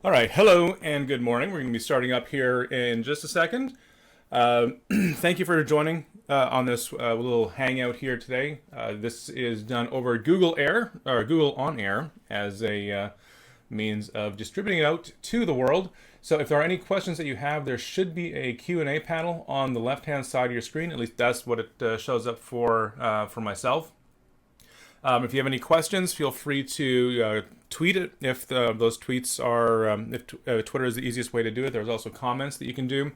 All right, hello and good morning. We're going to be starting up here in just a second. Thank you for joining on this little hangout here today. This is done over Google Air or Google On Air as a means of distributing it out to the world. So if there are any questions that you have, there should be a Q&A panel on the left-hand side of your screen. At least that's what it shows up for myself. If you have any questions, feel free to tweet it if those tweets are, if Twitter is the easiest way to do it. There's also comments that you can do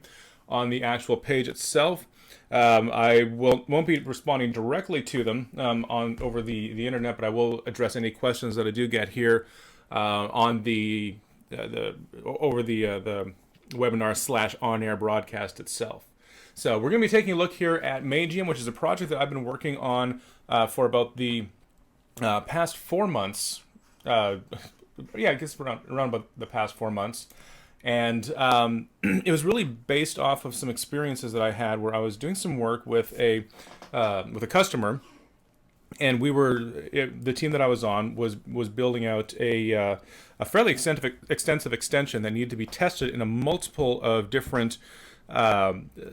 on the actual page itself. I won't be responding directly to them over the internet, but I will address any questions that I do get here on the webinar / on-air broadcast itself. So we're going to be taking a look here at Magium, which is a project that I've been working on for about the past 4 months. I guess around about the past 4 months. And it was really based off of some experiences that I had where I was doing some work with a customer, and the team that I was on was building out a fairly extensive extension that needed to be tested in a multiple of different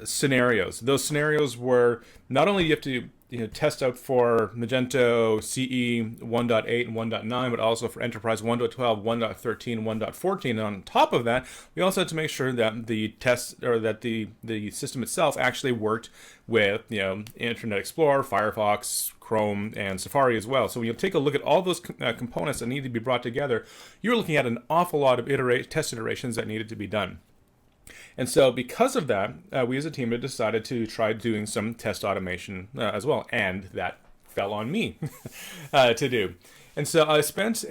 scenarios. Those scenarios were not only you have to test out for Magento CE 1.8 and 1.9, but also for Enterprise 1.12, 1.13, 1.14. And on top of that, we also had to make sure that the test or that the system itself actually worked with Internet Explorer, Firefox, Chrome, and Safari as well. So when you take a look at all those components that need to be brought together, you're looking at an awful lot of test iterations that needed to be done. And so because of that, we as a team had decided to try doing some test automation as well. And that fell on me to do. And so I spent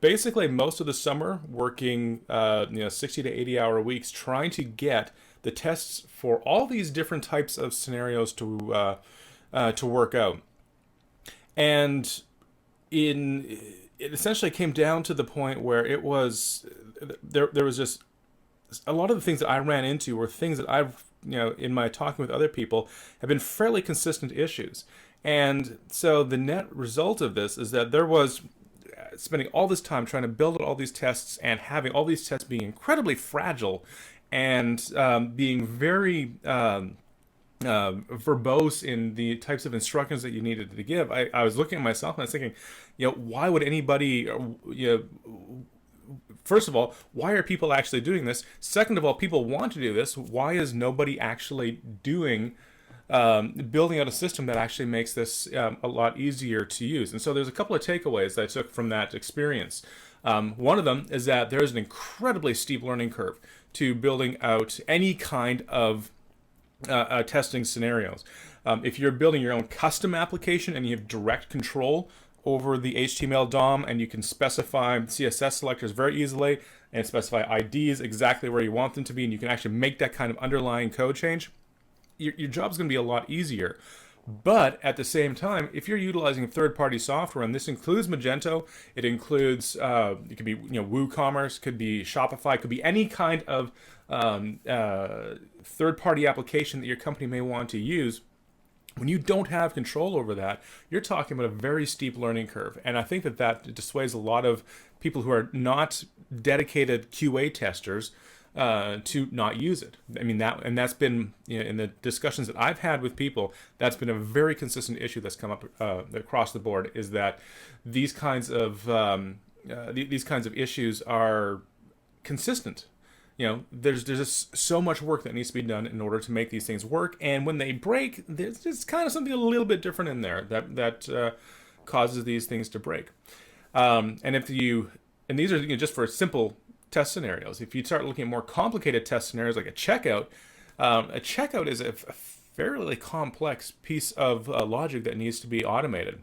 basically most of the summer working 60 to 80 hour weeks trying to get the tests for all these different types of scenarios to work out. And it essentially came down to the point where it was there was just a lot of the things that I ran into were things that I've in my talking with other people have been fairly consistent issues. And so the net result of this is that there was spending all this time trying to build all these tests and having all these tests being incredibly fragile and being very verbose in the types of instructions that you needed to give. I was looking at myself and I was thinking, why would anybody, first of all, why are people actually doing this? Second of all, people want to do this. Why is nobody actually doing, building out a system that actually makes this a lot easier to use? And so there's a couple of takeaways that I took from that experience. One of them is that there's an incredibly steep learning curve to building out any kind of testing scenarios. If you're building your own custom application and you have direct control over the HTML DOM and you can specify CSS selectors very easily and specify IDs exactly where you want them to be, and you can actually make that kind of underlying code change, your job's going to be a lot easier. But at the same time, if you're utilizing third-party software, and this includes Magento, it includes, it could be WooCommerce, could be Shopify, could be any kind of third-party application that your company may want to use. When you don't have control over that, you're talking about a very steep learning curve. And I think that dissuades a lot of people who are not dedicated QA testers to not use it. I mean, that's been, in the discussions that I've had with people, that's been a very consistent issue that's come up across the board, is that these kinds of issues are consistent. There's just so much work that needs to be done in order to make these things work. And when they break, there's just kind of something a little bit different in there that causes these things to break. And these are just for simple test scenarios. If you start looking at more complicated test scenarios like a checkout is a fairly complex piece of logic that needs to be automated.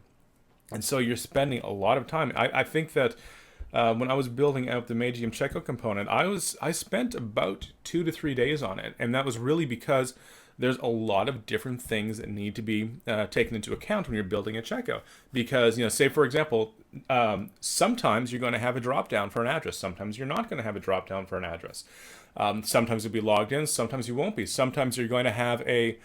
And so you're spending a lot of time. I think that when I was building out the Magium checkout component, I spent about 2 to 3 days on it, and that was really because there's a lot of different things that need to be taken into account when you're building a checkout. Because say for example, sometimes you're going to have a drop down for an address. Sometimes you're not going to have a drop down for an address. Sometimes you'll be logged in. Sometimes you won't be. Sometimes you're going to have a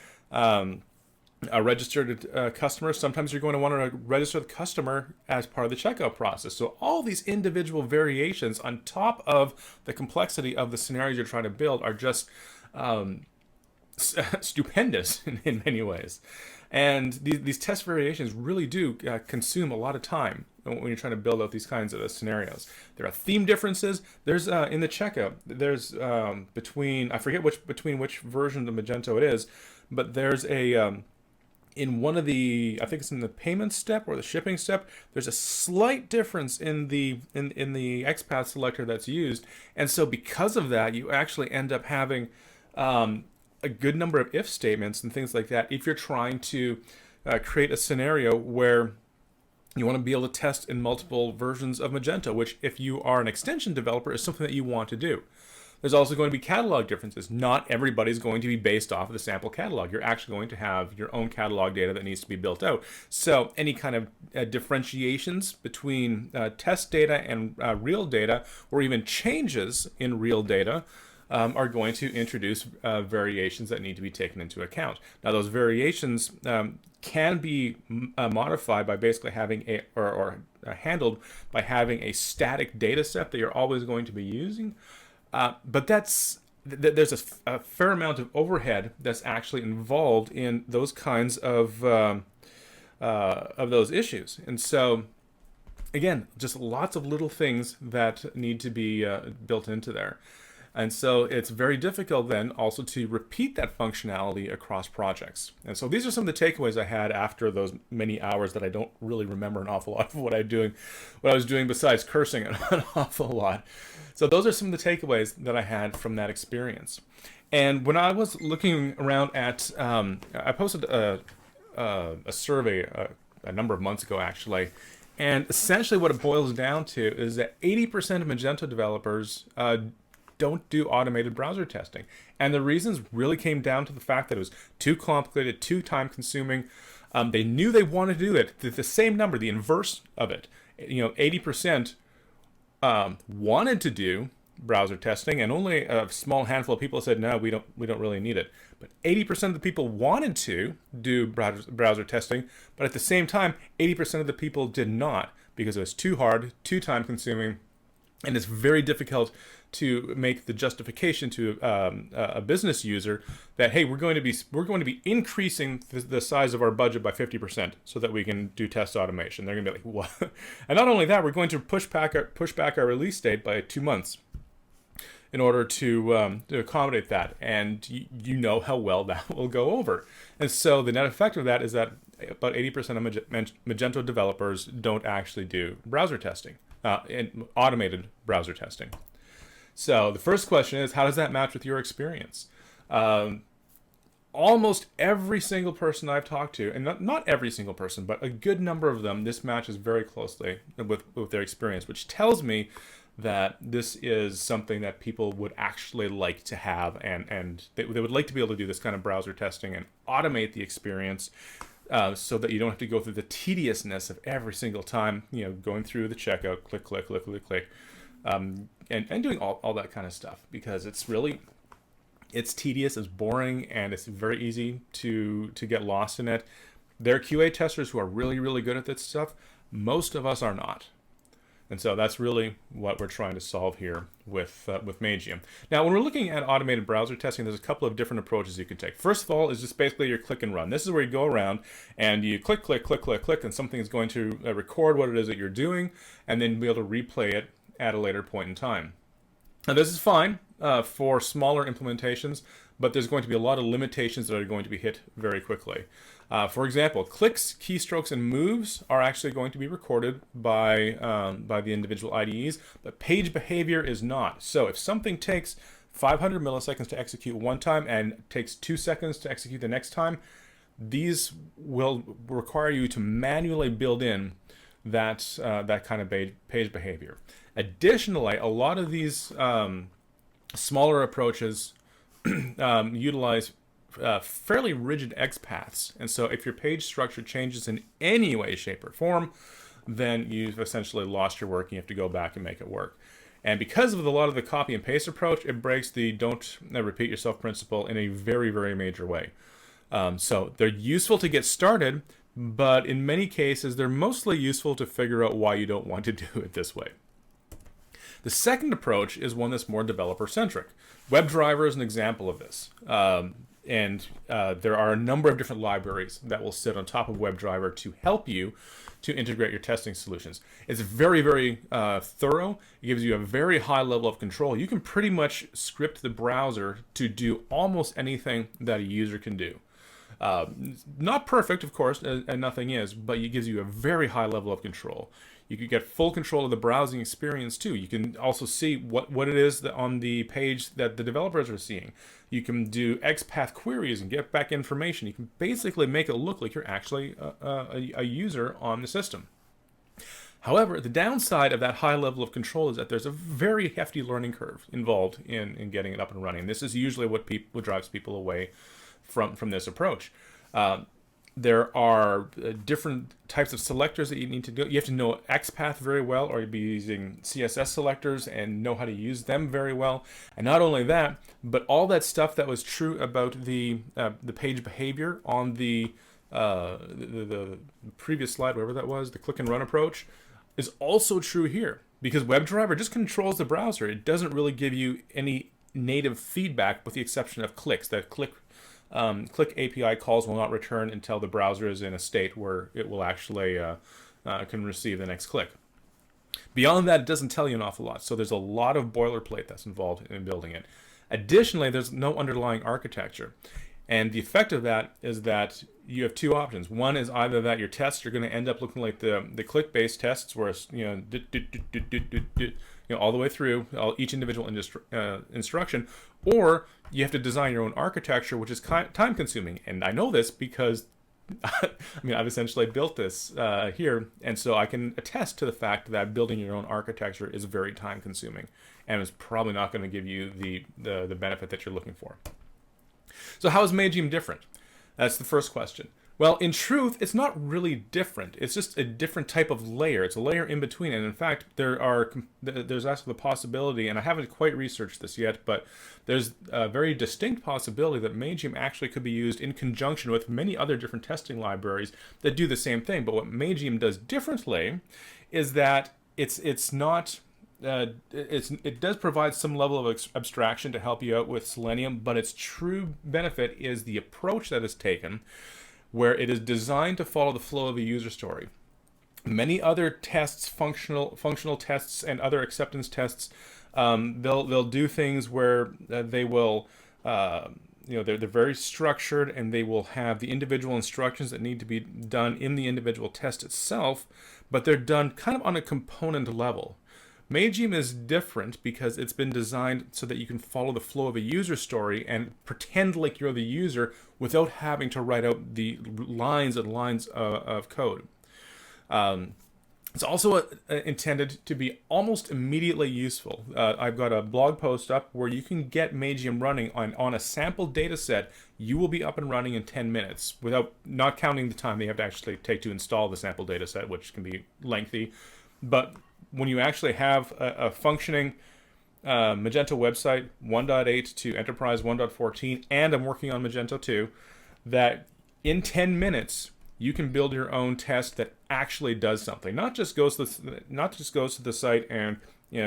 a registered customer, sometimes you're going to want to register the customer as part of the checkout process. So all these individual variations on top of the complexity of the scenarios you're trying to build are just stupendous in many ways. And these test variations really do consume a lot of time when you're trying to build out these kinds of scenarios. There are theme differences. There's in the checkout, there's between, I forget between which version of Magento it is, but there's a in one of the, I think it's in the payment step or the shipping step, there's a slight difference in the XPath selector that's used. And so because of that, you actually end up having a good number of if statements and things like that if you're trying to create a scenario where you want to be able to test in multiple versions of Magento, which if you are an extension developer is something that you want to do. There's also going to be catalog differences. Not everybody's going to be based off of the sample catalog. You're actually going to have your own catalog data that needs to be built out. So any kind of differentiations between test data and real data, or even changes in real data, are going to introduce variations that need to be taken into account. Now, those variations can be modified by basically having or handled by having a static data set that you're always going to be using. But there's a fair amount of overhead that's actually involved in those kinds of those issues. And so, again, just lots of little things that need to be built into there. And so it's very difficult then also to repeat that functionality across projects. And so these are some of the takeaways I had after those many hours that I don't really remember an awful lot of what I was doing besides cursing an awful lot. So those are some of the takeaways that I had from that experience. And when I was looking around at, I posted a survey a number of months ago actually, and essentially what it boils down to is that 80% of Magento developers don't do automated browser testing. And the reasons really came down to the fact that it was too complicated, too time consuming. They knew they wanted to do it. The same number, the inverse of it. 80% wanted to do browser testing, and only a small handful of people said, no, we don't really need it. But 80% of the people wanted to do browser testing, but at the same time, 80% of the people did not, because it was too hard, too time consuming, and it's very difficult to make the justification to a business user that, hey, we're going to be increasing the size of our budget by 50% so that we can do test automation. They're going to be like, what? And not only that, we're going to push back our release date by 2 months in order to accommodate that. And you know how well that will go over. And so the net effect of that is that about 80% of Magento developers don't actually do browser testing, and automated browser testing. So the first question is, how does that match with your experience? Almost every single person I've talked to, and not every single person, but a good number of them, this matches very closely with their experience, which tells me that this is something that people would actually like to have, and they would like to be able to do this kind of browser testing and automate the experience so that you don't have to go through the tediousness of every single time, going through the checkout, click, click, click, click, click. And doing all that kind of stuff, because it's tedious, it's boring, and it's very easy to get lost in it. There are QA testers who are really, really good at this stuff. Most of us are not. And so that's really what we're trying to solve here with Magium. Now, when we're looking at automated browser testing, there's a couple of different approaches you can take. First of all is just basically your click and run. This is where you go around and you click, click, click, click, click, and something is going to record what it is that you're doing, and then be able to replay it at a later point in time. Now, this is fine for smaller implementations, but there's going to be a lot of limitations that are going to be hit very quickly. For example, clicks, keystrokes, and moves are actually going to be recorded by the individual IDEs, but page behavior is not. So if something takes 500 milliseconds to execute one time and takes 2 seconds to execute the next time, these will require you to manually build in that kind of page behavior. Additionally, a lot of these smaller approaches utilize fairly rigid XPaths, and so if your page structure changes in any way, shape, or form, then you've essentially lost your work and you have to go back and make it work. And because of a lot of the copy and paste approach, it breaks the don't repeat yourself principle in a very, very major way. So they're useful to get started, but in many cases, they're mostly useful to figure out why you don't want to do it this way. The second approach is one that's more developer-centric. WebDriver is an example of this. There are a number of different libraries that will sit on top of WebDriver to help you to integrate your testing solutions. It's very, very thorough. It gives you a very high level of control. You can pretty much script the browser to do almost anything that a user can do. Not perfect, of course, and nothing is, but it gives you a very high level of control. You can get full control of the browsing experience too. You can also see what it is that on the page that the developers are seeing. You can do XPath queries and get back information. You can basically make it look like you're actually a user on the system. However, the downside of that high level of control is that there's a very hefty learning curve involved in getting it up and running. This is usually what drives people away from this approach. There are different types of selectors that you need to do. You have to know XPath very well, or you'll be using CSS selectors and know how to use them very well. And not only that, but all that stuff that was true about the page behavior on the previous slide, whatever that was, the click and run approach, is also true here. Because WebDriver just controls the browser. It doesn't really give you any native feedback with the exception of clicks. That click API calls will not return until the browser is in a state where it will actually can receive the next click. Beyond that, it doesn't tell you an awful lot. So there's a lot of boilerplate that's involved in building it. Additionally, there's no underlying architecture. And the effect of that is that you have two options. One is either that your tests are going to end up looking like the click-based tests, where it's, all the way through each individual instruction, or you have to design your own architecture, which is time-consuming. And I know this because I've essentially built this here, and so I can attest to the fact that building your own architecture is very time-consuming, and is probably not going to give you the benefit that you're looking for. So how is Magium different? That's the first question. Well, in truth, it's not really different. It's just a different type of layer. It's a layer in between. And in fact, there's actually the possibility, and I haven't quite researched this yet, but there's a very distinct possibility that Magium actually could be used in conjunction with many other different testing libraries that do the same thing. But what Magium does differently is that it does provide some level of abstraction to help you out with Selenium, but its true benefit is the approach that is taken, where it is designed to follow the flow of a user story. Many other tests, functional tests, and other acceptance tests, they'll do things where they will, they're very structured, and they will have the individual instructions that need to be done in the individual test itself, but they're done kind of on a component level. Magium is different because it's been designed so that you can follow the flow of a user story and pretend like you're the user without having to write out the lines and lines of code. It's also intended to be almost immediately useful. I've got a blog post up where you can get Magium running on a sample data set. You will be up and running in 10 minutes, without not counting the time they have to actually take to install the sample data set, which can be lengthy. But when you actually have a functioning Magento website 1.8 to Enterprise 1.14, and I'm working on Magento 2, that in 10 minutes you can build your own test that actually does something. Not just goes to the site and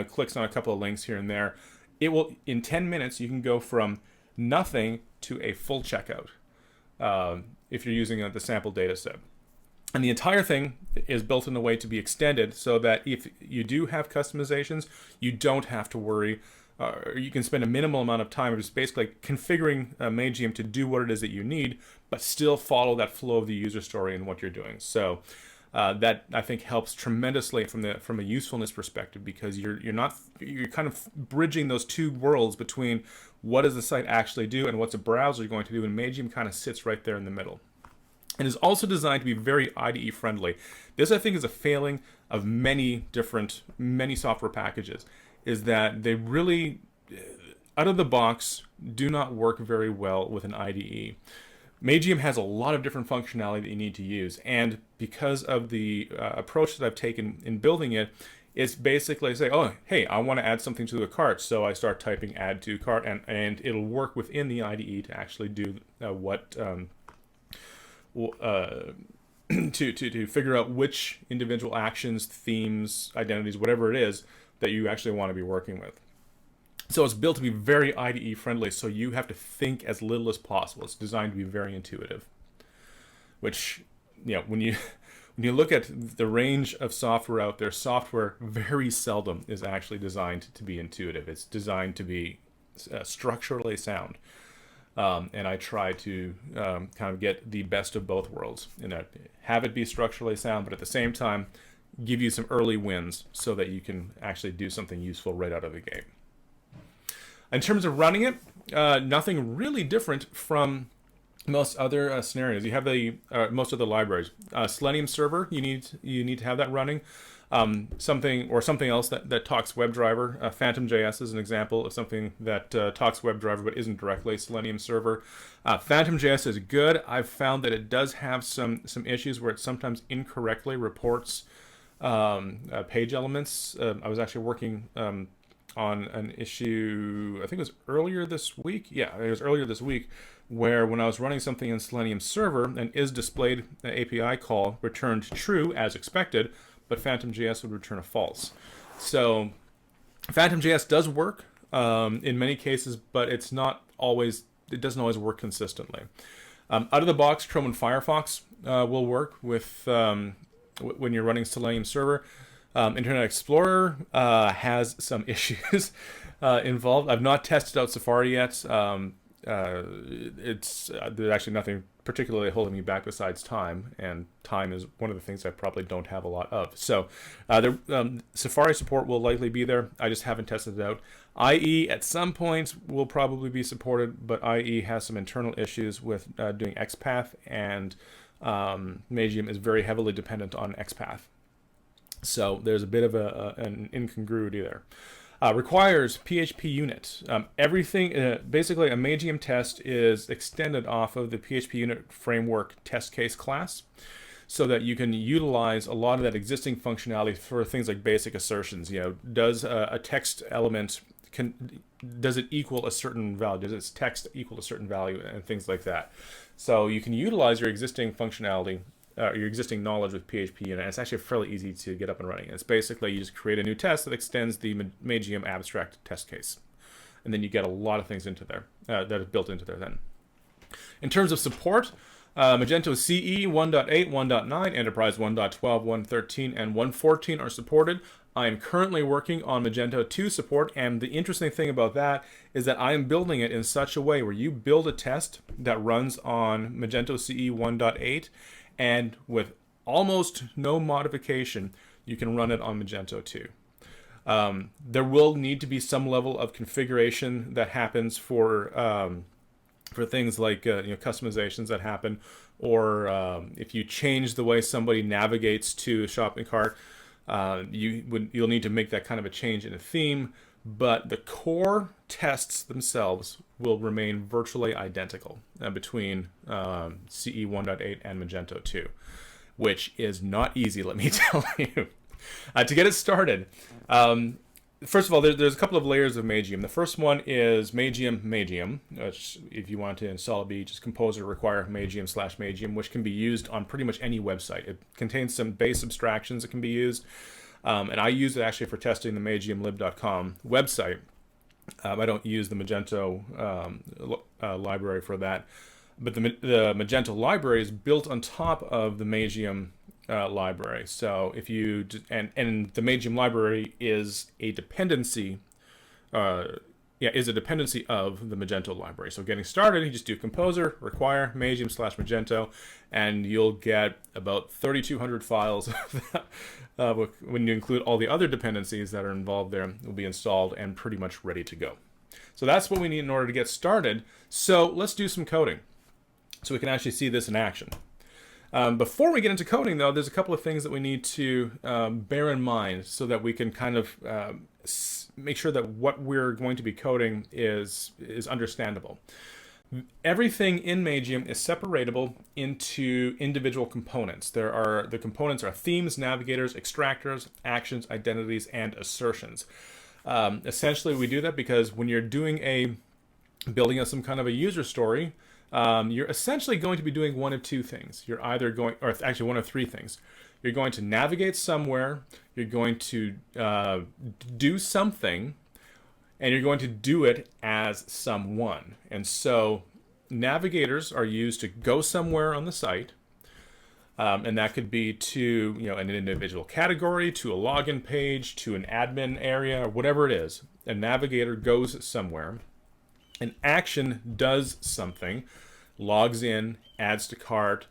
clicks on a couple of links here and there. It will, in 10 minutes, you can go from nothing to a full checkout if you're using the sample data set. And the entire thing is built in a way to be extended so that if you do have customizations, you don't have to worry. You can spend a minimal amount of time just basically configuring Magium to do what it is that you need, but still follow that flow of the user story and what you're doing. So that, I think, helps tremendously from a usefulness perspective, because you're kind of bridging those two worlds between what does the site actually do and what's a browser going to do, and Magium kind of sits right there in the middle. And is also designed to be very IDE friendly. This, I think, is a failing of many software packages, is that they really, out of the box, do not work very well with an IDE. Magium has a lot of different functionality that you need to use, and because of the approach that I've taken in building it, it's basically say, oh, hey, I want to add something to the cart, so I start typing add to cart, and it'll work within the IDE to actually do what to figure out which individual actions, themes, identities, whatever it is that you actually want to be working with. So it's built to be very IDE friendly, so you have to think as little as possible. It's designed to be very intuitive, which, when you look at the range of software out there, software very seldom is actually designed to be intuitive. It's designed to be structurally sound. And I try to kind of get the best of both worlds, have it be structurally sound, but at the same time, give you some early wins so that you can actually do something useful right out of the gate. In terms of running it, nothing really different from most other scenarios. You have the most of the libraries. Selenium server, you need to have that running. Something else that talks WebDriver. Phantom.js is an example of something that talks WebDriver but isn't directly Selenium server. Phantom.js is good. I've found that it does have some issues where it sometimes incorrectly reports page elements. I was actually working on an issue, I think it was earlier this week. Yeah, it was earlier this week, where when I was running something in Selenium server, an isDisplayed API call returned true as expected, but Phantom.js would return a false. So Phantom.js does work in many cases, but it doesn't always work consistently. Out of the box, Chrome and Firefox will work with when you're running Selenium server. Internet Explorer has some issues involved. I've not tested out Safari yet. There's actually nothing particularly holding me back besides time, and time is one of the things I probably don't have a lot of. So Safari support will likely be there. I just haven't tested it out. IE at some points will probably be supported, but IE has some internal issues with doing XPath, and Magium is very heavily dependent on XPath. So there's a bit of an incongruity there. Requires PHP unit. Everything, basically a Magium test is extended off of the PHP unit framework test case class, so that you can utilize a lot of that existing functionality for things like basic assertions. Does a text element, does it equal a certain value? Does its text equal a certain value, and things like that. So you can utilize your existing functionality, your existing knowledge with PHP unit. And it's actually fairly easy to get up and running. It's basically you just create a new test that extends the Magium abstract test case, and then you get a lot of things into there that is built into there then. In terms of support, Magento CE 1.8, 1.9, Enterprise 1.12, 1.13, and 1.14 are supported. I am currently working on Magento 2 support, and the interesting thing about that is that I am building it in such a way where you build a test that runs on Magento CE 1.8, and with almost no modification, you can run it on Magento 2. There will need to be some level of configuration that happens for things like customizations that happen, or if you change the way somebody navigates to a shopping cart, you'll need to make that kind of a change in a theme. But the core tests themselves will remain virtually identical between CE 1.8 and Magento 2, which is not easy, let me tell you. To get it started, first of all, there's a couple of layers of Magium. The first one is Magium, which if you want to install it, just composer require Magium/Magium, which can be used on pretty much any website. It contains some base abstractions that can be used. And I use it actually for testing the MagiumLib.com website. I don't use the Magento library for that, but the Magento library is built on top of the Magium library. So if you and the Magium library is a dependency. Is a dependency of the Magento library. So getting started, you just do composer require Magium/Magento, and you'll get about 3,200 files. When you include all the other dependencies that are involved there, it will be installed and pretty much ready to go. So that's what we need in order to get started. So let's do some coding so we can actually see this in action. Before we get into coding, though, there's a couple of things that we need to bear in mind so that we can kind of make sure that what we're going to be coding is understandable. Everything in Magium is separatable into individual components. The components are themes, navigators, extractors, actions, identities, and assertions. Essentially, we do that because when you're building some kind of a user story, you're essentially going to be doing one of two things. You're either going, or actually one of three things. You're going to navigate somewhere, you're going to do something, and you're going to do it as someone. And so navigators are used to go somewhere on the site, and that could be to an individual category, to a login page, to an admin area, or whatever it is. A navigator goes somewhere. An action does something, logs in, adds to cart,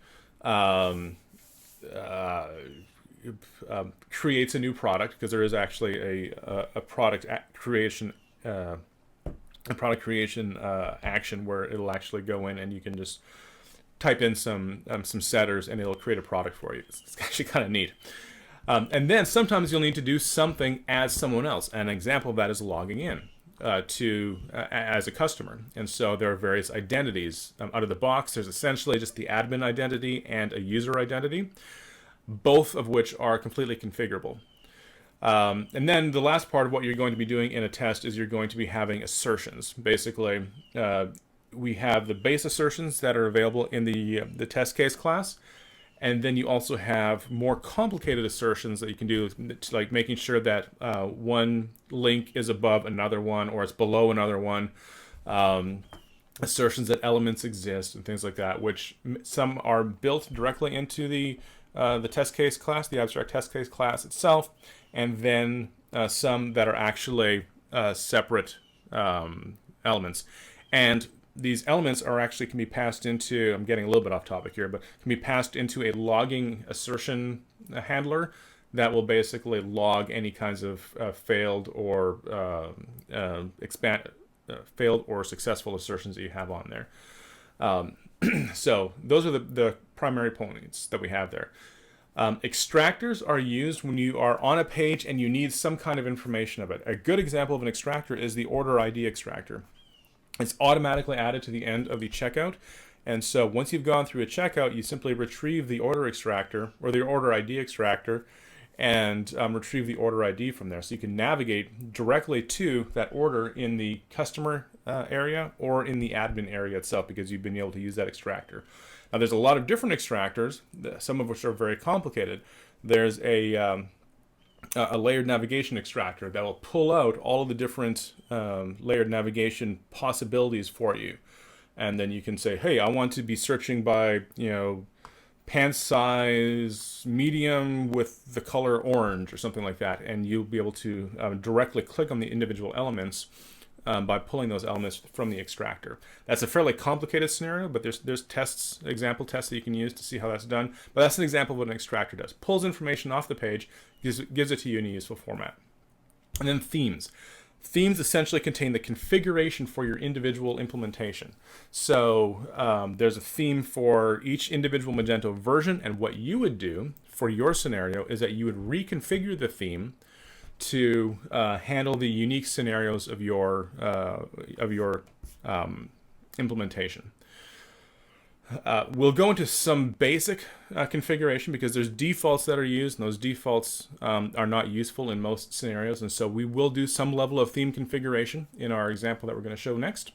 creates a new product, because there is actually a product creation action where it'll actually go in and you can just type in some setters and it'll create a product for you. It's actually kind of neat. And then sometimes you'll need to do something as someone else. An example of that is logging in as a customer. And so there are various identities. Out of the box, there's essentially just the admin identity and a user identity, both of which are completely configurable. And then the last part of what you're going to be doing in a test is you're going to be having assertions. Basically, we have the base assertions that are available in the test case class, and then you also have more complicated assertions that you can do, like making sure that one link is above another one or it's below another one, assertions that elements exist and things like that, which some are built directly into the test case class, the abstract test case class itself, and then some that are actually separate elements. And these elements are actually can be passed into, I'm getting a little bit off topic here, but can be passed into a logging assertion handler that will basically log any kinds of failed or failed or successful assertions that you have on there. So those are the primary points that we have there. Extractors are used when you are on a page and you need some kind of information of it. A good example of an extractor is the order ID extractor. It's automatically added to the end of the checkout. And so once you've gone through a checkout, you simply retrieve the order extractor or the order ID extractor and retrieve the order ID from there. So you can navigate directly to that order in the customer area or in the admin area itself, because you've been able to use that extractor. Now there's a lot of different extractors, some of which are very complicated. There's a layered navigation extractor that will pull out all of the different layered navigation possibilities for you. And then you can say, hey, I want to be searching by, pant size medium with the color orange or something like that. And you'll be able to directly click on the individual elements by pulling those elements from the extractor. That's a fairly complicated scenario, but there's tests, example tests that you can use to see how that's done. But that's an example of what an extractor does. Pulls information off the page, gives it to you in a useful format. And then themes. Themes essentially contain the configuration for your individual implementation. So there's a theme for each individual Magento version, and what you would do for your scenario is that you would reconfigure the theme to handle the unique scenarios of your implementation. We'll go into some basic configuration because there's defaults that are used, and those defaults are not useful in most scenarios, and so we will do some level of theme configuration in our example that we're going to show next.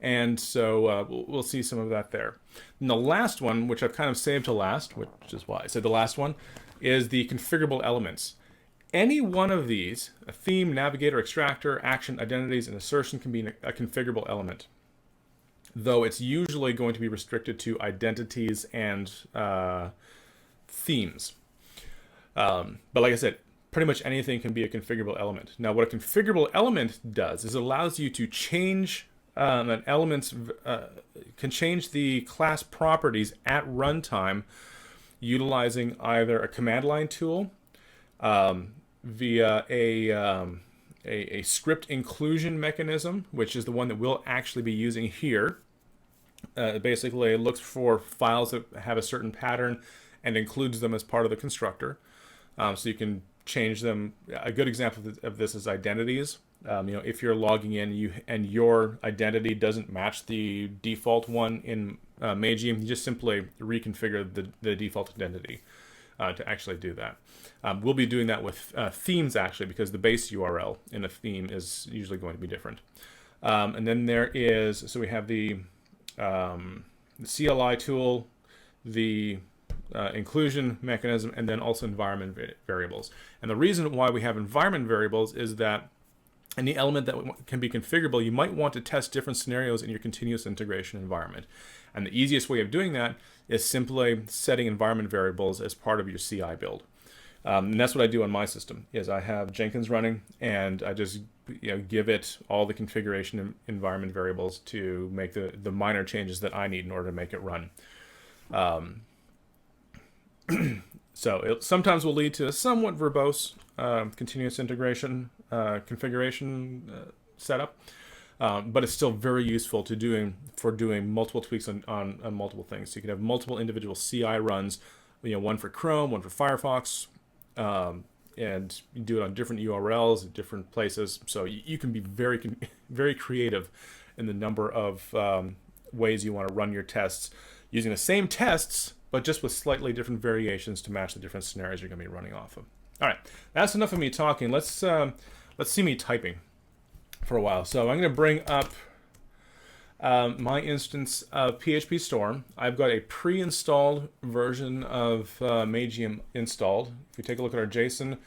And so we'll see some of that there. And the last one, which I've kind of saved to last, which is why I said the last one, is the configurable elements. Any one of these, a theme, navigator, extractor, action, identities, and assertion, can be a configurable element, though it's usually going to be restricted to identities and themes. But like I said, pretty much anything can be a configurable element. Now, what a configurable element does is it allows you to change an element's, can change the class properties at runtime utilizing either a command line tool, via a script inclusion mechanism, which is the one that we'll actually be using here. Basically, it looks for files that have a certain pattern and includes them as part of the constructor. So you can change them. A good example of this is identities. If you're logging in and your identity doesn't match the default one in Magium, you just simply reconfigure the default identity to actually do that. We'll be doing that with themes, actually, because the base URL in a theme is usually going to be different. And then there is, so we have the the CLI tool, the inclusion mechanism, and then also environment variables. And the reason why we have environment variables is that any element that can be configurable, you might want to test different scenarios in your continuous integration environment. And the easiest way of doing that is simply setting environment variables as part of your CI build. And that's what I do on my system. Is I have Jenkins running, and I just give it all the configuration environment variables to make the minor changes that I need in order to make it run. So it sometimes will lead to a somewhat verbose continuous integration configuration setup, but it's still very useful to doing multiple tweaks on multiple things. So you can have multiple individual CI runs, one for Chrome, one for Firefox, and you do it on different URLs at different places. So you can be very creative in the number of ways you want to run your tests using the same tests, but just with slightly different variations to match the different scenarios you're going to be running off of. All right, that's enough of me talking. Let's see me typing for a while. So I'm going to bring up my instance of PHP Storm. I've got a pre-installed version of Magium installed. If you take a look at our JSON,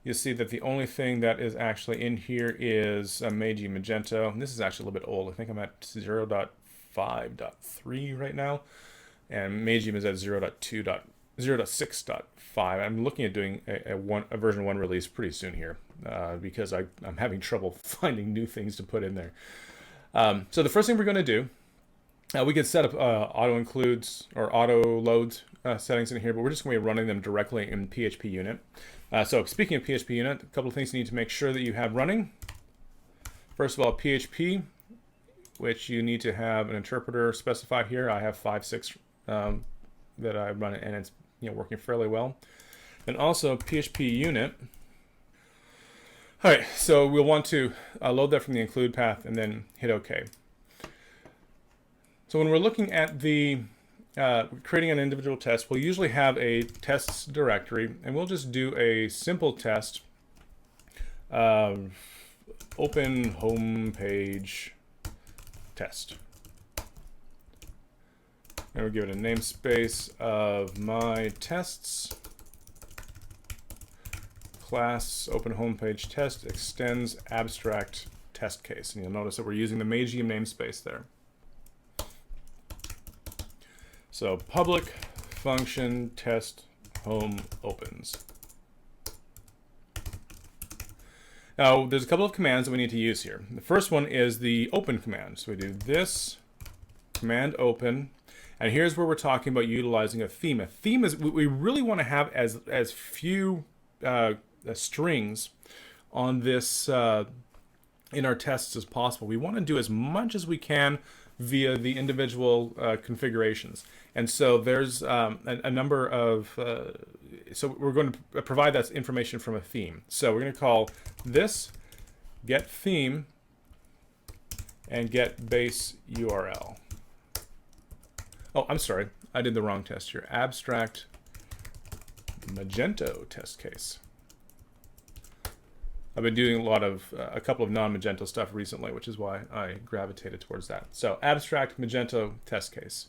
you'll see that the only thing that is actually in here is Magium Magento. And this is actually a little bit old. I think I'm at 0.5.3 right now, and Magium is at 0.6.5. I'm looking at doing a version 1 release pretty soon here because I'm having trouble finding new things to put in there. So the first thing we're going to do, we can set up auto includes or auto loads settings in here, but we're just going to be running them directly in PHP unit. So speaking of PHP unit, a couple of things you need to make sure that you have running. First of all, PHP, which you need to have an interpreter specified here. I have 5.6 that I run, and it's working fairly well. Then also PHP unit. All right, so we'll want to load that from the include path and then hit OK. So when we're looking at the creating an individual test, we'll usually have a tests directory, and we'll just do a simple test. Open homepage test. And we'll give it a namespace of my tests. Class open homepage test extends abstract test case. And you'll notice that we're using the Magium namespace there. So public function test home opens. Now there's a couple of commands that we need to use here. The first one is the open command. So we do this command open. And here's where we're talking about utilizing a theme. A theme is we really want to have as few strings on this in our tests as possible. We want to do as much as we can via the individual configurations. And so there's a number of, so we're going to provide that information from a theme. So we're going to call this get theme and get base URL. Oh, I'm sorry, I did the wrong test here. Abstract Magento test case. I've been doing a couple of non-Magento stuff recently, which is why I gravitated towards that. So abstract Magento test case.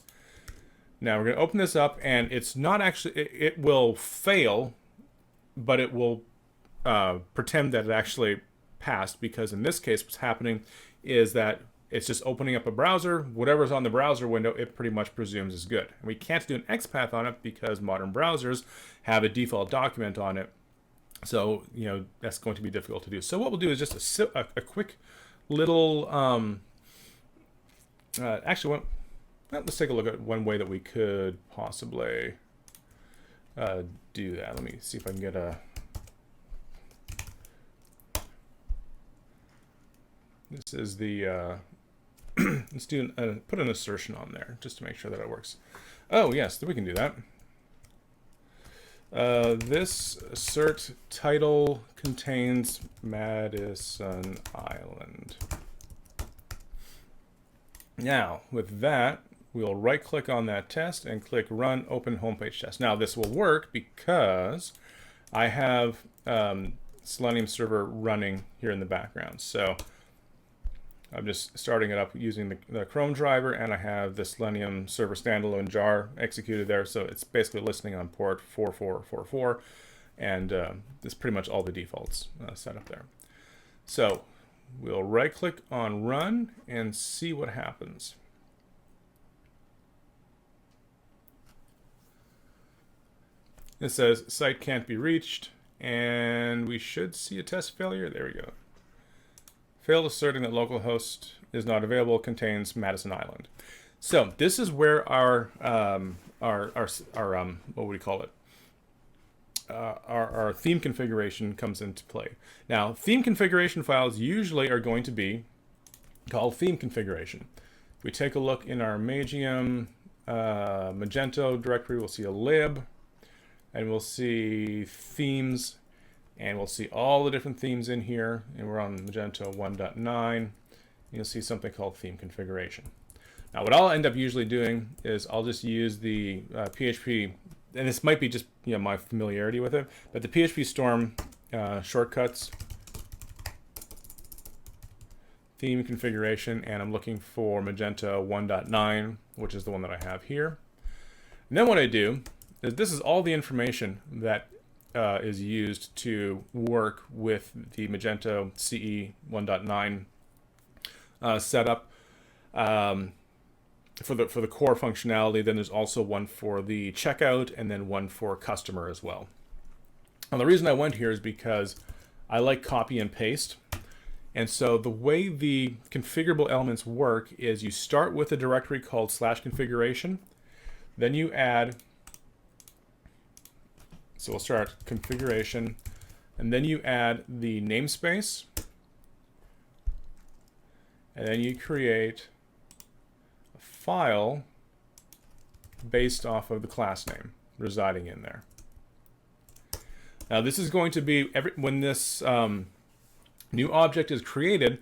Now we're going to open this up, and it's not actually, it will fail, but it will pretend that it actually passed, because in this case what's happening is that it's just opening up a browser. Whatever's on the browser window, it pretty much presumes is good. And we can't do an XPath on it because modern browsers have a default document on it. So, that's going to be difficult to do. So what we'll do is just a quick little, actually, let's take a look at one way that we could possibly do that. Let me see if I can get a, this is the, let's do put an assertion on there just to make sure that it works. Oh yes, we can do that. This assert title contains Madison Island. Now with that, we'll right click on that test and click run open homepage test. Now this will work because I have Selenium server running here in the background. So I'm just starting it up using the Chrome driver, and I have the Selenium server standalone jar executed there. So it's basically listening on port 4444, and it's pretty much all the defaults set up there. So we'll right click on run and see what happens. It says site can't be reached, and we should see a test failure. There we go. Failed asserting that localhost is not available, contains Madison Island. So this is where our what would we call it? Our theme configuration comes into play. Now, theme configuration files usually are going to be called theme configuration. If we take a look in our Magium Magento directory, we'll see a lib, and we'll see themes, and we'll see all the different themes in here, and we're on Magento 1.9. You'll see something called theme configuration. Now, what I'll end up usually doing is I'll just use the PHP, and this might be just my familiarity with it, but the PHP Storm shortcuts, theme configuration, and I'm looking for Magento 1.9, which is the one that I have here. And then what I do is this is all the information that is used to work with the Magento CE 1.9 setup for the core functionality. Then there's also one for the checkout, and then one for customer as well. And the reason I went here is because I like copy and paste. And so the way the configurable elements work is you start with a directory called /configuration, then you add, so we'll start configuration, and then you add the namespace, and then you create a file based off of the class name residing in there. Now this is going to be, when this new object is created,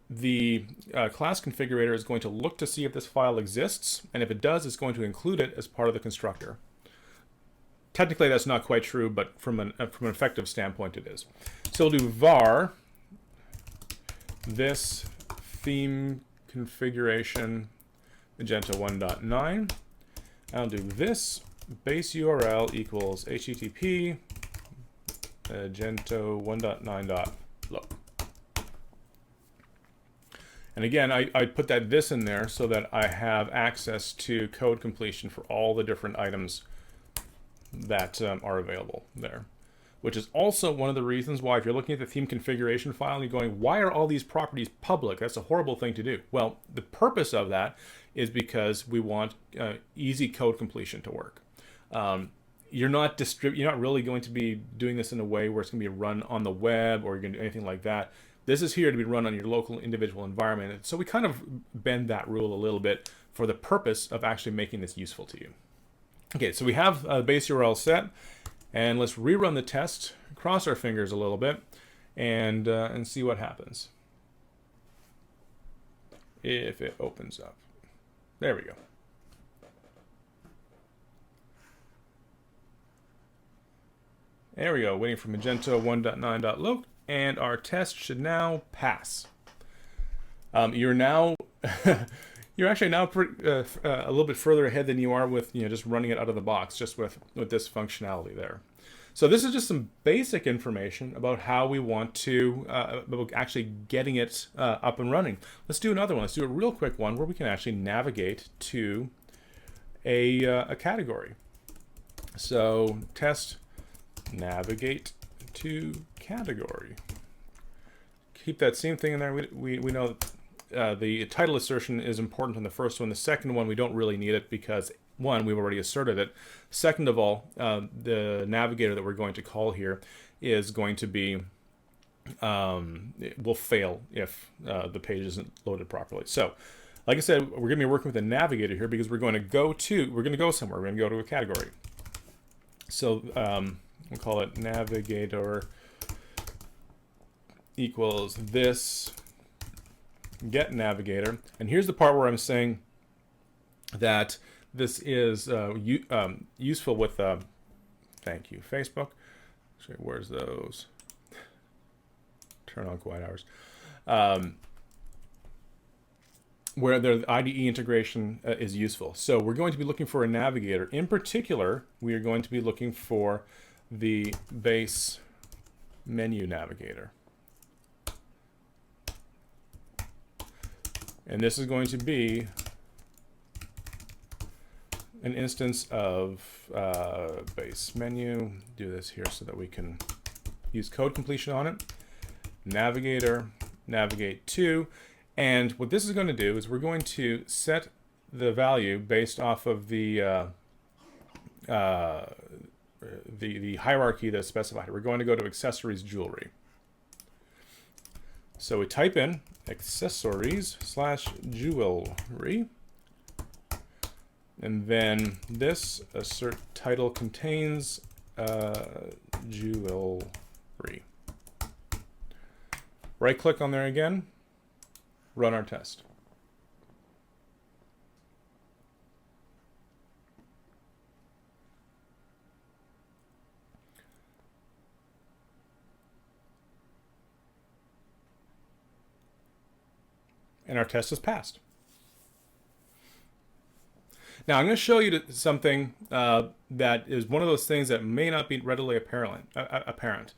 the class configurator is going to look to see if this file exists, and if it does, it's going to include it as part of the constructor. Technically, that's not quite true, but from an effective standpoint, it is. So we'll do var this theme configuration Magento 1.9. I'll do this base URL equals http Magento 1.9.loc. And again, I put that this in there so that I have access to code completion for all the different items that are available there, which is also one of the reasons why, if you're looking at the theme configuration file and you're going, why are all these properties public? That's a horrible thing to do. Well, the purpose of that is because we want easy code completion to work. You're not really going to be doing this in a way where it's going to be run on the web, or you're going to do anything like that. This is here to be run on your local individual environment. So we kind of bend that rule a little bit for the purpose of actually making this useful to you. Okay, so we have a base URL set, and let's rerun the test, cross our fingers a little bit, and see what happens. If it opens up. There we go. There we go, waiting for Magento 1.9.loc, and our test should now pass. You're now you're actually now a little bit further ahead than you are with just running it out of the box, just with this functionality there. So this is just some basic information about how we want to about actually getting it up and running. Let's do another one. Let's do a real quick one where we can actually navigate to a category. So test navigate to category. Keep that same thing in there. We know the title assertion is important on the first one. The second one, we don't really need it because, one, we've already asserted it. Second of all, the navigator that we're going to call here is going to be, it will fail if the page isn't loaded properly. So, like I said, we're going to be working with a navigator here because we're going to go somewhere. We're going to go to a category. So we'll call it navigator equals this get navigator. And here's the part where I'm saying that this is useful with, thank you, Facebook. Sorry, where's those? Turn on quiet hours. where the IDE integration is useful. So we're going to be looking for a navigator. In particular, we are going to be looking for the base menu navigator. And this is going to be an instance of base menu. Do this here so that we can use code completion on it. Navigator, navigate to. And what this is going to do is we're going to set the value based off of the hierarchy that's specified. We're going to go to accessories jewelry. So we type in accessories/jewelry, and then this assert title contains jewelry. Right click on there again, run our test. And our test is passed. Now I'm going to show you something that is one of those things that may not be readily apparent.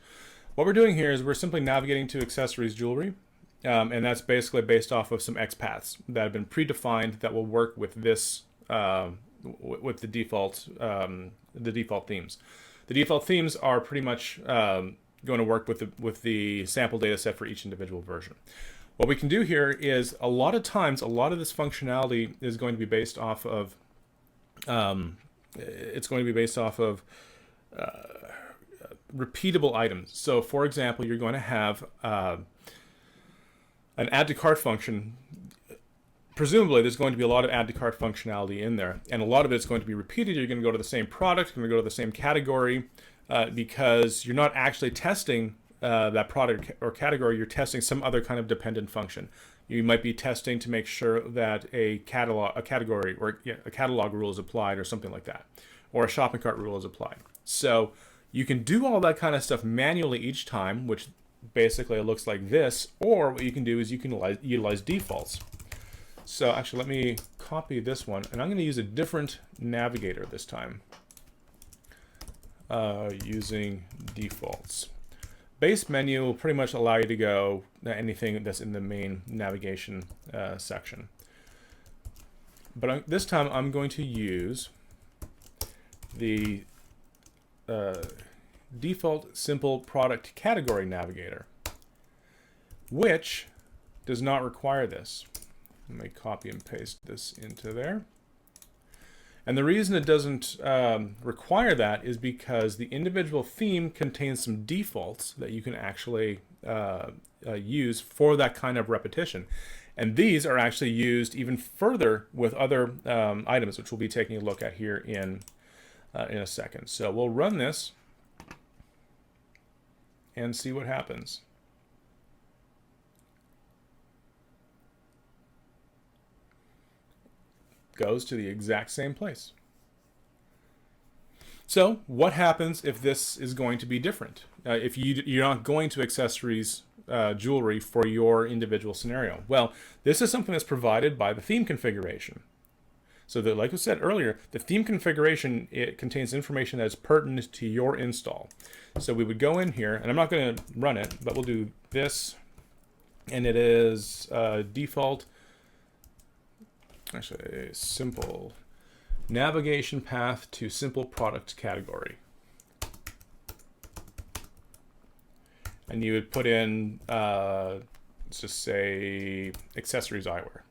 What we're doing here is we're simply navigating to accessories jewelry, and that's basically based off of some XPaths that have been predefined that will work with this with the default themes. The default themes are pretty much going to work with the sample data set for each individual version. What we can do here is a lot of times, a lot of this functionality is going to be based off of, repeatable items. So for example, you're going to have an add to cart function. Presumably there's going to be a lot of add to cart functionality in there, and a lot of it's going to be repeated. You're going to go to the same product, you're going to go to the same category, because you're not actually testing that product or category. You're testing some other kind of dependent function. You might be testing to make sure that a category or a catalog rule is applied or something like that, or a shopping cart rule is applied. So you can do all that kind of stuff manually each time, which basically looks like this, or what you can do is you can utilize defaults. So actually let me copy this one, and I'm going to use a different navigator this time, using defaults. Base menu will pretty much allow you to go anything that's in the main navigation section. But this time I'm going to use the default simple product category navigator, which does not require this. Let me copy and paste this into there. And the reason it doesn't require that is because the individual theme contains some defaults that you can actually use for that kind of repetition. And these are actually used even further with other items, which we'll be taking a look at here in a second. So we'll run this and see what happens. Goes to the exact same place. So what happens if this is going to be different? If you're not going to accessories jewelry for your individual scenario? Well, this is something that's provided by the theme configuration. So that, like I said earlier, the theme configuration, it contains information that is pertinent to your install. So we would go in here, and I'm not going to run it, but we'll do this, and it is default. Actually, a simple navigation path to simple product category. And you would put in, let's just say, accessories eyewear.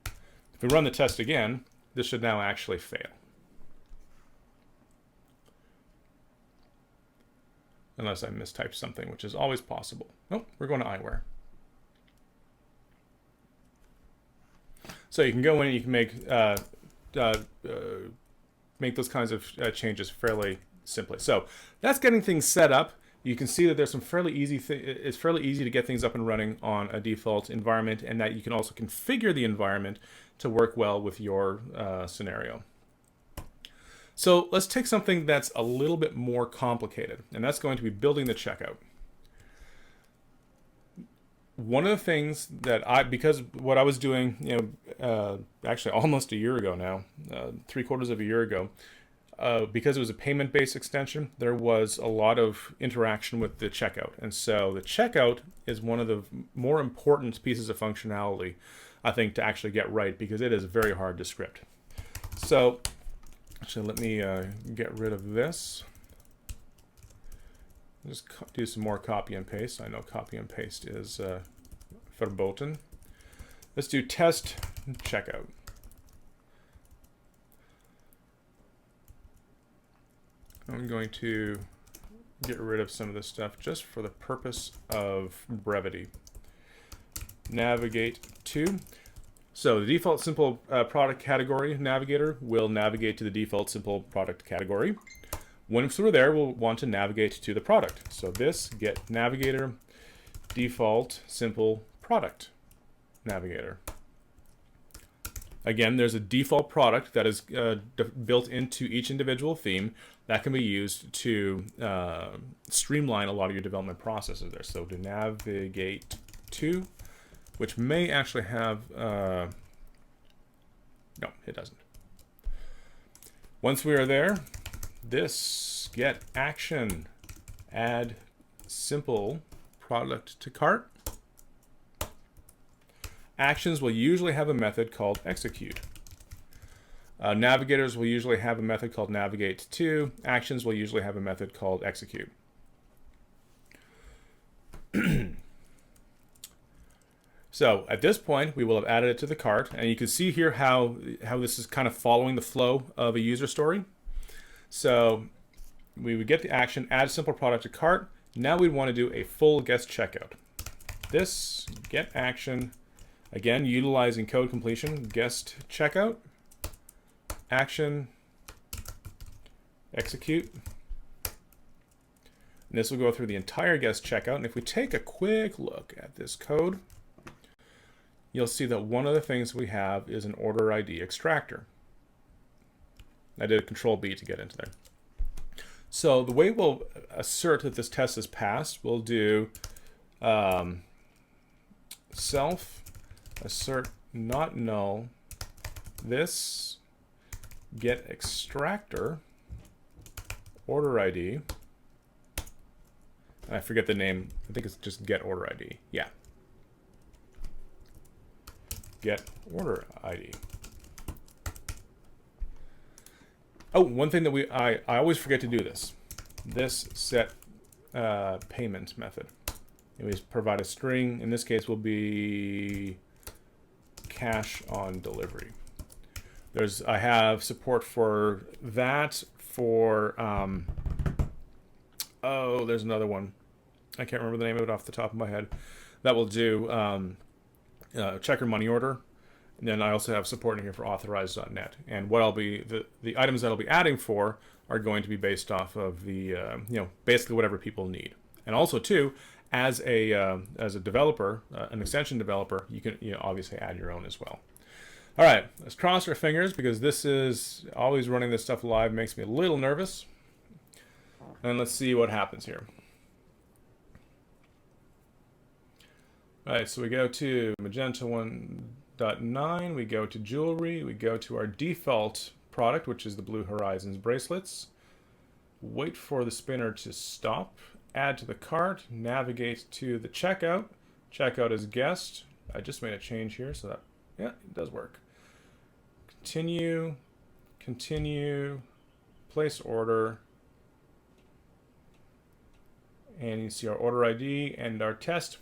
If we run the test again, this should now actually fail. Unless I mistyped something, which is always possible. Oh, we're going to eyewear. So you can go in and you can make those kinds of changes fairly simply. So that's getting things set up. You can see that there's some fairly easy. It's fairly easy to get things up and running on a default environment, and that you can also configure the environment to work well with your scenario. So let's take something that's a little bit more complicated, and that's going to be building the checkout. one of the things that because what I was doing, actually almost a year ago now, 3/4 of a year ago, because it was a payment-based extension, there was a lot of interaction with the checkout. And so the checkout is one of the more important pieces of functionality, I think, to actually get right, because it is very hard to script. So actually, let me get rid of this. Just do some more copy and paste. I know copy and paste is verboten. Let's do test checkout. I'm going to get rid of some of this stuff just for the purpose of brevity. Navigate to. So the default simple product category navigator will navigate to the default simple product category. Once we're there, we'll want to navigate to the product. So this get navigator default simple product navigator. Again, there's a default product that is built into each individual theme that can be used to streamline a lot of your development processes there. So to navigate to, which may actually have, no, it doesn't. Once we are there, this get action, add simple product to cart. Actions will usually have a method called execute. Navigators will usually have a method called navigate to. Actions will usually have a method called execute. So at this point, we will have added it to the cart, and you can see here how this is kind of following the flow of a user story. So we would get the action, add simple product to cart. Now we'd want to do a full guest checkout. This get action, again, utilizing code completion, guest checkout, action, execute. And this will go through the entire guest checkout. And if we take a quick look at this code, you'll see that one of the things we have is an order ID extractor. I did a control B to get into there. So the way we'll assert that this test is passed, we'll do self assert not null this get extractor order ID. I forget the name. I think it's just get order ID. Yeah. Get order ID. Oh, one thing that I always forget to do this. This set payment method. And we provide a string. In this case, will be cash on delivery. I have support for that. For oh, there's another one. I can't remember the name of it off the top of my head. That will do checker money order. And then I also have support in here for authorized.net. And what I'll be the items that I'll be adding for are going to be based off of the basically whatever people need. And also too, as a developer, an extension developer, you can obviously add your own as well. All right, let's cross our fingers because this is always running this stuff live makes me a little nervous. And let's see what happens here. All right, so we go to Magento 1.9, we go to jewelry, we go to our default product, which is the Blue Horizons bracelets. Wait for the spinner to stop, add to the cart, navigate to the checkout. Checkout is guest. I just made a change here so that, yeah, it does work. Continue, continue, place order. And you see our order ID and our test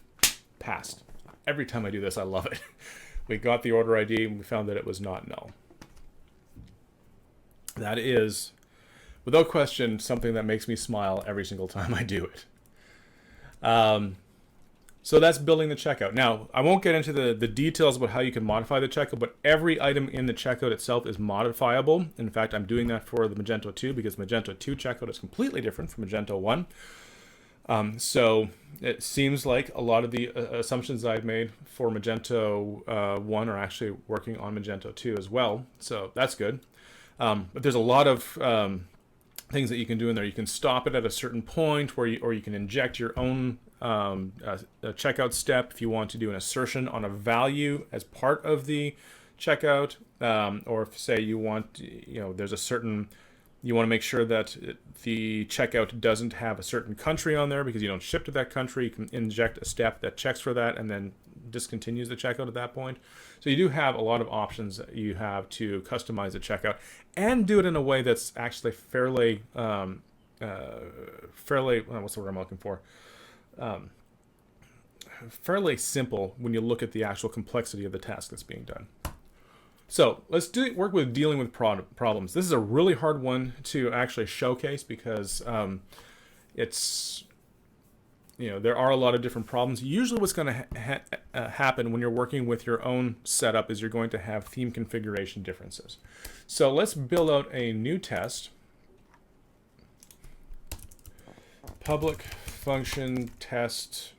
passed. Every time I do this, I love it. We got the order ID and we found that it was not null. That is, without question, something that makes me smile every single time I do it. So that's building the checkout. Now, I won't get into the details about how you can modify the checkout, but every item in the checkout itself is modifiable. In fact, I'm doing that for the Magento 2 because Magento 2 checkout is completely different from Magento 1. So it seems like a lot of the assumptions I've made for Magento 1 are actually working on Magento 2 as well. So that's good. But there's a lot of things that you can do in there. You can stop it at a certain point, or you can inject your own a checkout step if you want to do an assertion on a value as part of the checkout, or if say you want, there's a certain, you want to make sure that the checkout doesn't have a certain country on there because you don't ship to that country. You can inject a step that checks for that and then discontinues the checkout at that point. So you do have a lot of options that you have to customize the checkout and do it in a way that's actually fairly, what's the word I'm looking for? Fairly simple when you look at the actual complexity of the task that's being done. So let's work with dealing with problems. This is a really hard one to actually showcase because it's, there are a lot of different problems. Usually what's going to happen when you're working with your own setup is you're going to have theme configuration differences. So let's build out a new test. Public function test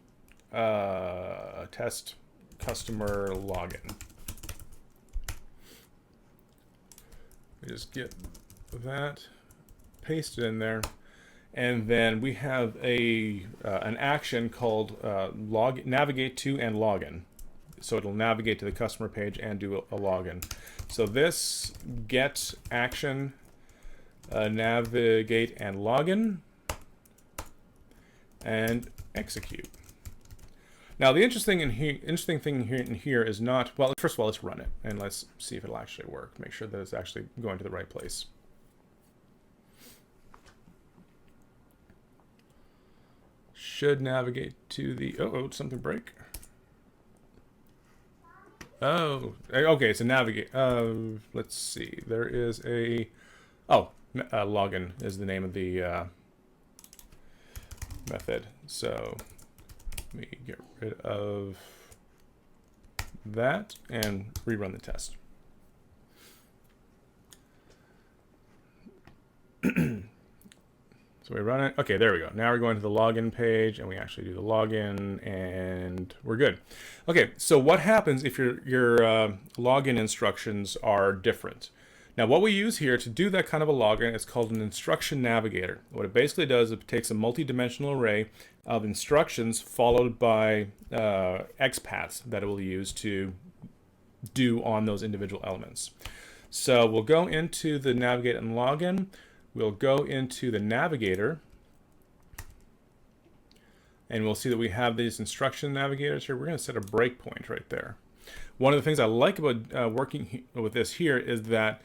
test customer login. We just get that, paste it in there, and then we have an action called navigate to and login. So it'll navigate to the customer page and do a login. So this get action navigate and login and execute. Now the interesting thing here is not, well, first of all, let's run it and let's see if it'll actually work. Make sure that it's actually going to the right place. Should navigate to the, oh, something break? Oh, okay, it's a navigate. Let's see, there is a, login is the name of the method. So let me get rid of that and rerun the test. So we run it. Okay, there we go. Now we're going to the login page and we actually do the login and we're good. Okay, so what happens if your login instructions are different? Now what we use here to do that kind of a login is called an instruction navigator. What it basically does is it takes a multi-dimensional array of instructions followed by XPaths that it will use to do on those individual elements. So we'll go into the navigate and login. We'll go into the navigator and we'll see that we have these instruction navigators here. We're going to set a breakpoint right there. One of the things I like about working with this here is that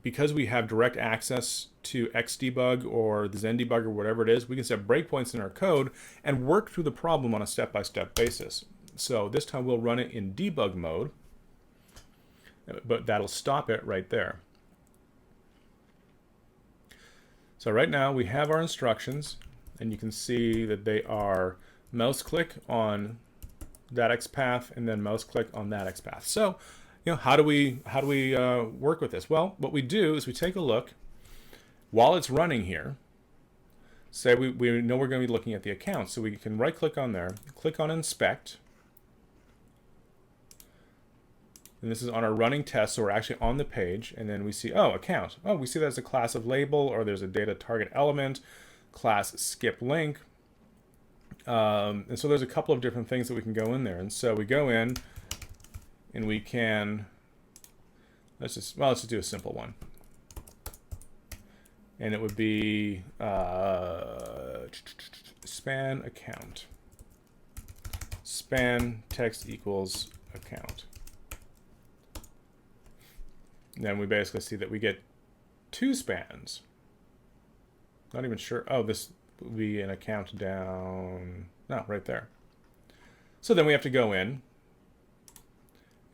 because we have direct access to Xdebug or the Xendebug or whatever it is, we can set breakpoints in our code and work through the problem on a step-by-step basis. So this time we'll run it in debug mode, but that'll stop it right there. So right now we have our instructions and you can see that they are mouse click on that XPath and then mouse click on that XPath. So, how do we work with this? Well, what we do is we take a look while it's running here. Say we know we're going to be looking at the account, so we can right click on there, click on inspect. And this is on our running test, so we're actually on the page, and then we see, oh, account. Oh, we see there's a class of label, or there's a data target element, class skip link. And so there's a couple of different things that we can go in there. And so we go in, and we can, let's just do a simple one. And it would be span account. Span text equals account. And then we basically see that we get two spans. Not even sure. Oh, this would be an account down. No, right there. So then we have to go in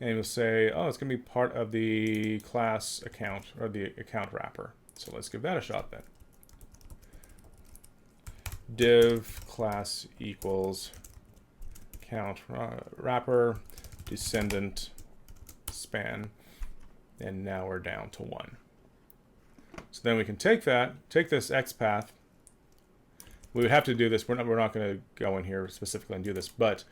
and we'll say, oh, it's going to be part of the class account or the account wrapper. So let's give that a shot then. Div class equals account wrapper descendant span. And now we're down to 1. So then we can take this XPath. We would have to do this. We're not going to go in here specifically and do this, but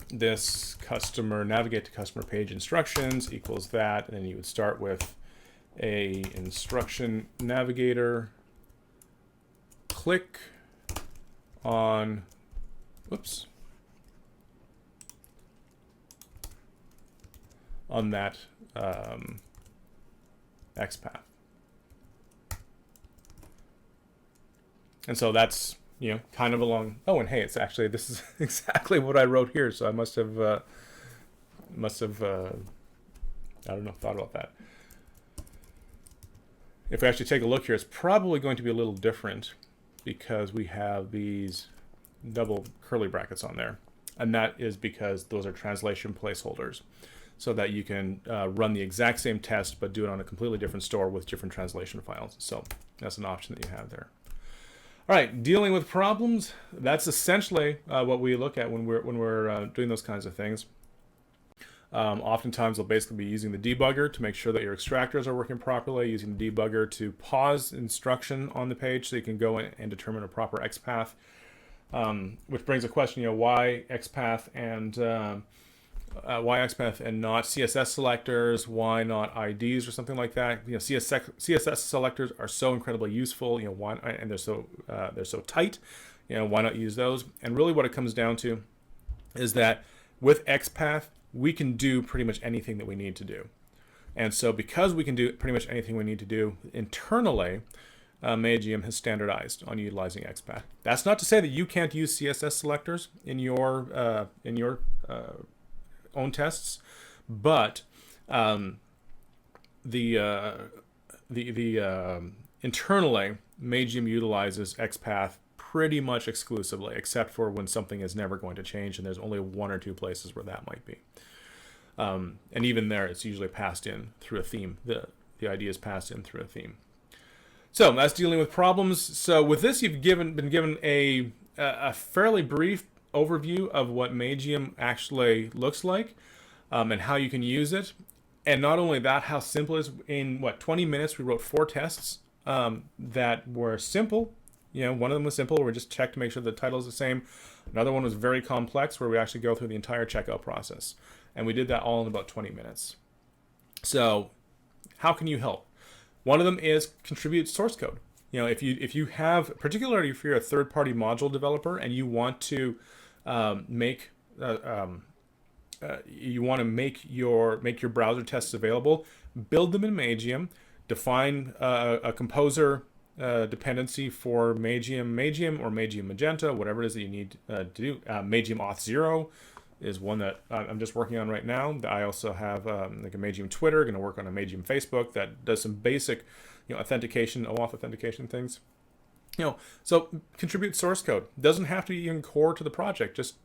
this customer navigate to customer page instructions equals that, and then you would start with a instruction navigator, click on, whoops, on that XPath. And so that's, kind of along, oh, and hey, it's actually, this is exactly what I wrote here, so I must have, I don't know, thought about that. If we actually take a look here, it's probably going to be a little different because we have these double curly brackets on there. And that is because those are translation placeholders, so that you can run the exact same test, but do it on a completely different store with different translation files. So that's an option that you have there. All right, dealing with problems. That's essentially what we look at when we're doing those kinds of things. Oftentimes, we'll basically be using the debugger to make sure that your extractors are working properly, using the debugger to pause instruction on the page so you can go in and determine a proper XPath. Which brings a question, why XPath and not CSS selectors? Why not IDs or something like that? CSS selectors are so incredibly useful. Why? And they're so tight. Why not use those? And really, what it comes down to is that with XPath, we can do pretty much anything that we need to do. And so, because we can do pretty much anything we need to do internally, Magium has standardized on utilizing XPath. That's not to say that you can't use CSS selectors in your own tests, but internally, Magium utilizes XPath pretty much exclusively, except for when something is never going to change, and there's only one or two places where that might be. And even there, it's usually passed in through a theme. The idea is passed in through a theme. So that's dealing with problems. So with this, you've been given a fairly brief overview of what Magium actually looks like, and how you can use it. And not only that, how simple it is. In 20 minutes, we wrote 4 tests that were simple. One of them was simple, where we just checked to make sure the title is the same. Another one was very complex, where we actually go through the entire checkout process. And we did that all in about 20 minutes. So how can you help? One of them is contribute source code. If you have, particularly if you're a third-party module developer and you want to make your browser tests available, build them in Magium, define a composer dependency for Magium or Magium Magenta, whatever it is that you need to do. Magium Auth 0 is one that I'm just working on right now. I also have like a Magium Twitter, going to work on a Magium Facebook that does some basic authentication, OAuth authentication things. So contribute source code. Doesn't have to be even core to the project. Just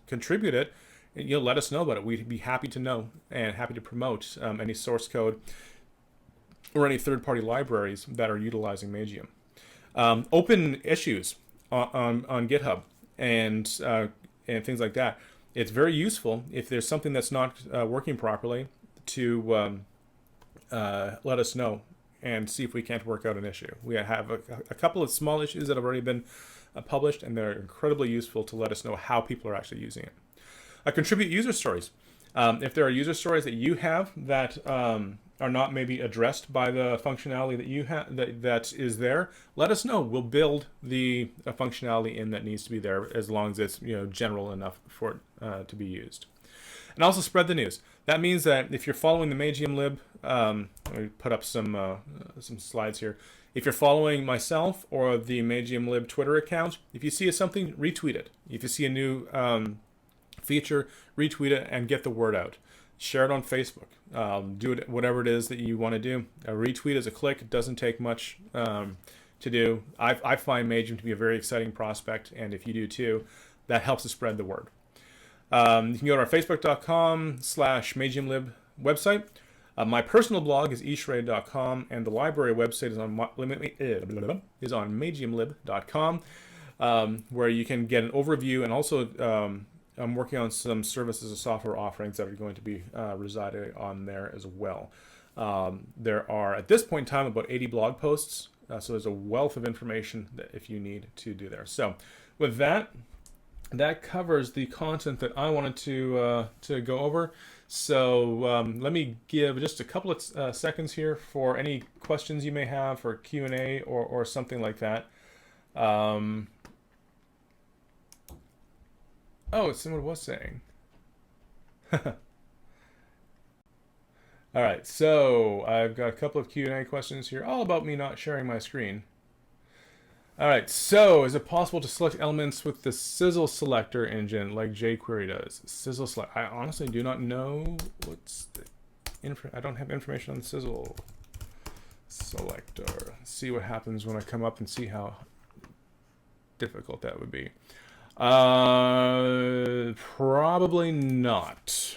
contribute it, and let us know about it. We'd be happy to know and happy to promote any source code or any third-party libraries that are utilizing Magium. Open issues on GitHub and things like that. It's very useful if there's something that's not working properly to let us know and see if we can't work out an issue. We have a couple of small issues that have already been published, and they're incredibly useful to let us know how people are actually using it. Contribute user stories. If there are user stories that you have that are not maybe addressed by the functionality that you have that is there, let us know. We'll build the functionality in that needs to be there, as long as it's general enough for it to be used. And also spread the news. That means that if you're following the Magium lib, let me put up some slides here. If you're following myself or the Magium lib Twitter account, if you see something, retweet it. If you see a new feature, retweet it and get the word out. Share it on Facebook. Do it, whatever it is that you want to do. A retweet is a click. It doesn't take much to do. I find Magium to be a very exciting prospect, and if you do too, that helps to spread the word. You can go to our facebook.com/MagiumLib website. My personal blog is eShred.com, and the library website is on MagiumLib.com, where you can get an overview, and also I'm working on some services and software offerings that are going to be residing on there as well. There are, at this point in time, about 80 blog posts, so there's a wealth of information that if you need to do there. So with that covers the content that I wanted to go over. So let me give just a couple of seconds here for any questions you may have for Q&A or something like that. Oh, someone was saying. All right, so I've got a couple of Q&A questions here, all about me not sharing my screen. All right, so is it possible to select elements with the sizzle selector engine like jQuery does? Sizzle select. I honestly do not know what's the I don't have information on the sizzle selector. Let's see what happens when I come up and see how difficult that would be. Probably not.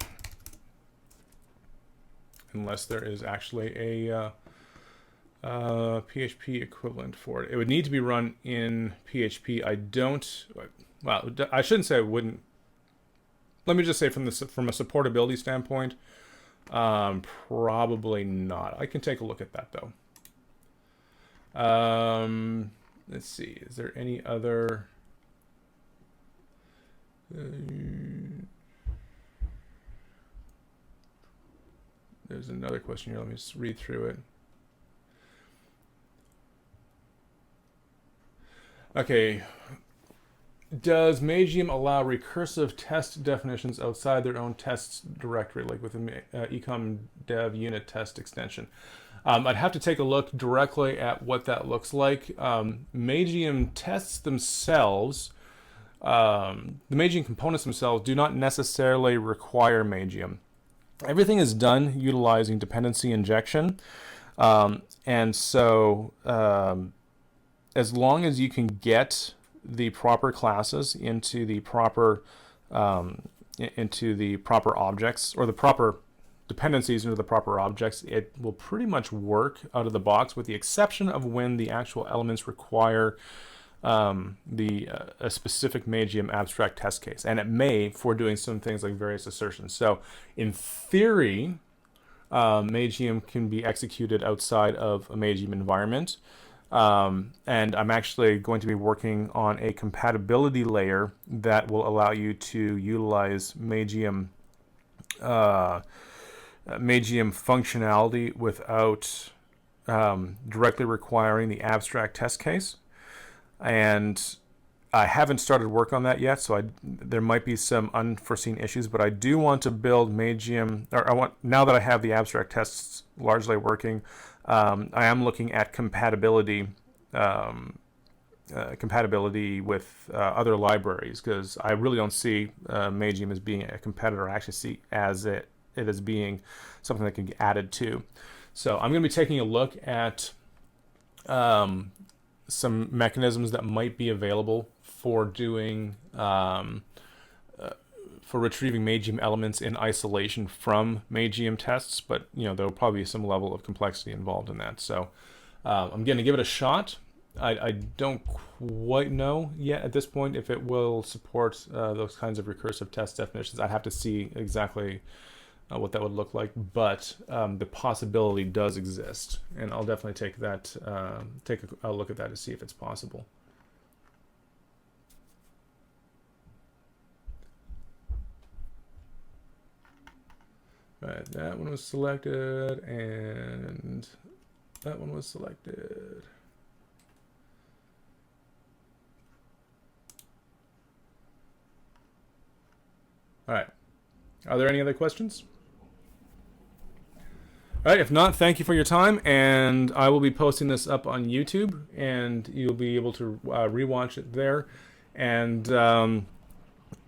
Unless there is actually a PHP equivalent for it. It would need to be run in PHP. I don't, well, I shouldn't say I wouldn't. Let me just say from a supportability standpoint, probably not. I can take a look at that though. Let's see, is there any other... there's another question here. Let me just read through it. Okay. Does Magium allow recursive test definitions outside their own tests directory, like with the ecom dev unit test extension? I'd have to take a look directly at what that looks like. Magium tests themselves, the Magium components themselves do not necessarily require Magium. Everything is done utilizing dependency injection. And so as long as you can get the proper classes into the proper objects, or the proper dependencies into the proper objects, it will pretty much work out of the box, with the exception of when the actual elements require a specific Magium abstract test case, and it may for doing some things like various assertions. So in theory, Magium can be executed outside of a Magium environment. And I'm actually going to be working on a compatibility layer that will allow you to utilize Magium functionality without directly requiring the abstract test case. And I haven't started work on that yet, so there might be some unforeseen issues, but I do want to build Magium, or now that I have the abstract tests largely working, I am looking at compatibility with other libraries, because I really don't see Magium as being a competitor. I actually see it as being something that can get added to. So I'm going to be taking a look at some mechanisms that might be available for doing for retrieving Magium elements in isolation from Magium tests, but there will probably be some level of complexity involved in that. So I'm going to give it a shot. I don't quite know yet at this point if it will support those kinds of recursive test definitions. I'd have to see exactly what that would look like, but the possibility does exist, and I'll definitely take a look at that to see if it's possible. Right, that one was selected, and that one was selected. All right. Are there any other questions? All right, if not, thank you for your time, and I will be posting this up on YouTube, and you'll be able to rewatch it there. And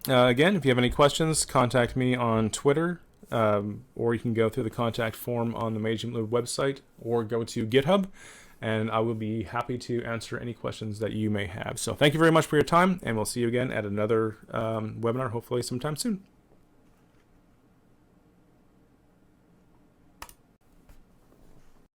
again, if you have any questions, contact me on Twitter, or you can go through the contact form on the Magium Lib website, or go to GitHub, and I will be happy to answer any questions that you may have. So thank you very much for your time, and we'll see you again at another webinar, hopefully sometime soon.